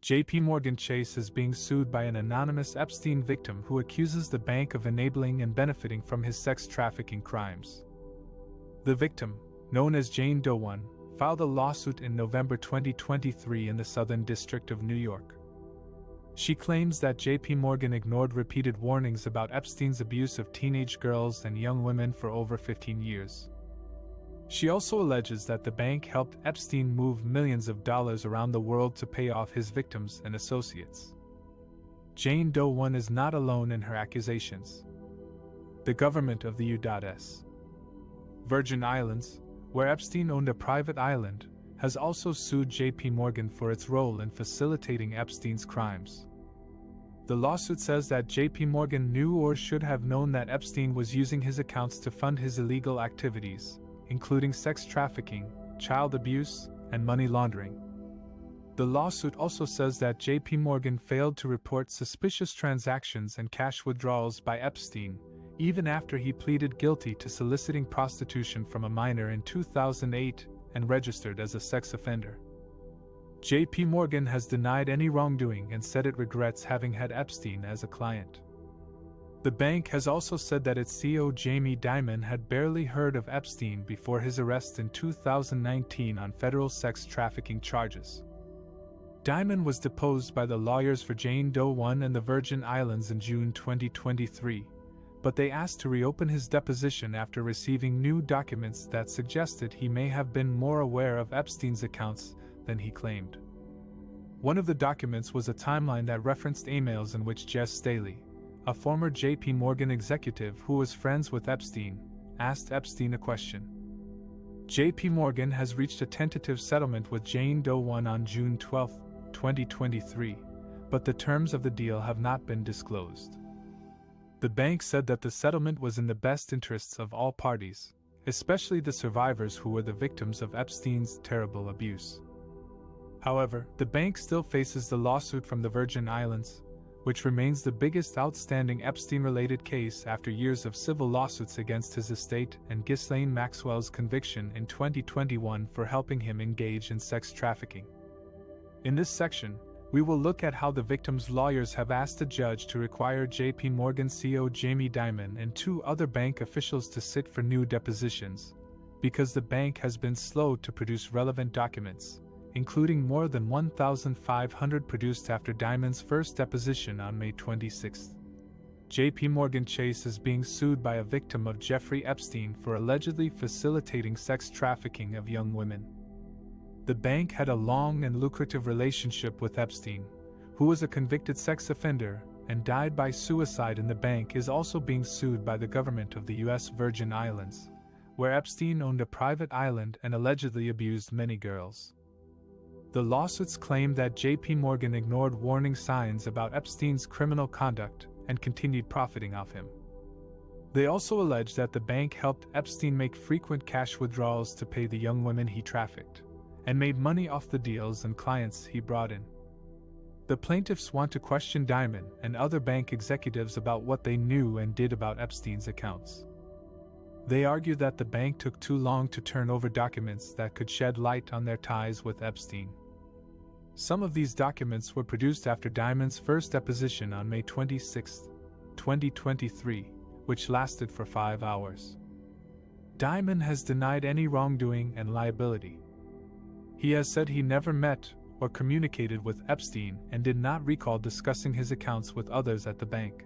JPMorgan Chase is being sued by an anonymous Epstein victim who accuses the bank of enabling and benefiting from his sex trafficking crimes. The victim, known as Jane Dimon, filed a lawsuit in November 2023 in the Southern District of New York. She claims that JPMorgan ignored repeated warnings about Epstein's abuse of teenage girls and young women for over 15 years. She also alleges that the bank helped Epstein move millions of dollars around the world to pay off his victims and associates. Jane Dimon is not alone in her accusations. The government of the U.S. Virgin Islands, where Epstein owned a private island, has also sued JPMorgan for its role in facilitating Epstein's crimes. The lawsuit says that JPMorgan knew or should have known that Epstein was using his accounts to fund his illegal activities, including sex trafficking, child abuse, and money laundering. The lawsuit also says that JPMorgan failed to report suspicious transactions and cash withdrawals by Epstein, even after he pleaded guilty to soliciting prostitution from a minor in 2008 and registered as a sex offender. JPMorgan has denied any wrongdoing and said it regrets having had Epstein as a client. The bank has also said that its CEO Jamie Dimon had barely heard of Epstein before his arrest in 2019 on federal sex trafficking charges. Dimon was deposed by the lawyers for Jane Dimon and the Virgin Islands in June 2023, but they asked to reopen his deposition after receiving new documents that suggested he may have been more aware of Epstein's accounts than he claimed. One of the documents was a timeline that referenced emails in which Jess Staley, a former JPMorgan executive who was friends with Epstein, asked Epstein a question. JPMorgan has reached a tentative settlement with Jane Dimon on June 12, 2023, but the terms of the deal have not been disclosed. The bank said that the settlement was in the best interests of all parties, especially the survivors who were the victims of Epstein's terrible abuse. However, the bank still faces the lawsuit from the Virgin Islands, which remains the biggest outstanding Epstein-related case after years of civil lawsuits against his estate and Ghislaine Maxwell's conviction in 2021 for helping him engage in sex trafficking. In this section, we will look at how the victims' lawyers have asked a judge to require JPMorgan CEO Jamie Dimon and 2 other bank officials to sit for new depositions, because the bank has been slow to produce relevant documents, including more than 1,500 produced after Dimon's first deposition on May 26. JPMorgan Chase is being sued by a victim of Jeffrey Epstein for allegedly facilitating sex trafficking of young women. The bank had a long and lucrative relationship with Epstein, who was a convicted sex offender and died by suicide, and the bank is also being sued by the government of the U.S. Virgin Islands, where Epstein owned a private island and allegedly abused many girls. The lawsuits claim that JPMorgan ignored warning signs about Epstein's criminal conduct and continued profiting off him. They also allege that the bank helped Epstein make frequent cash withdrawals to pay the young women he trafficked, and made money off the deals and clients he brought in. The plaintiffs want to question Dimon and other bank executives about what they knew and did about Epstein's accounts. They argue that the bank took too long to turn over documents that could shed light on their ties with Epstein. Some of these documents were produced after Dimon's first deposition on May 26, 2023, which lasted for 5 hours. Dimon has denied any wrongdoing and liability. He has said he never met or communicated with Epstein and did not recall discussing his accounts with others at the bank.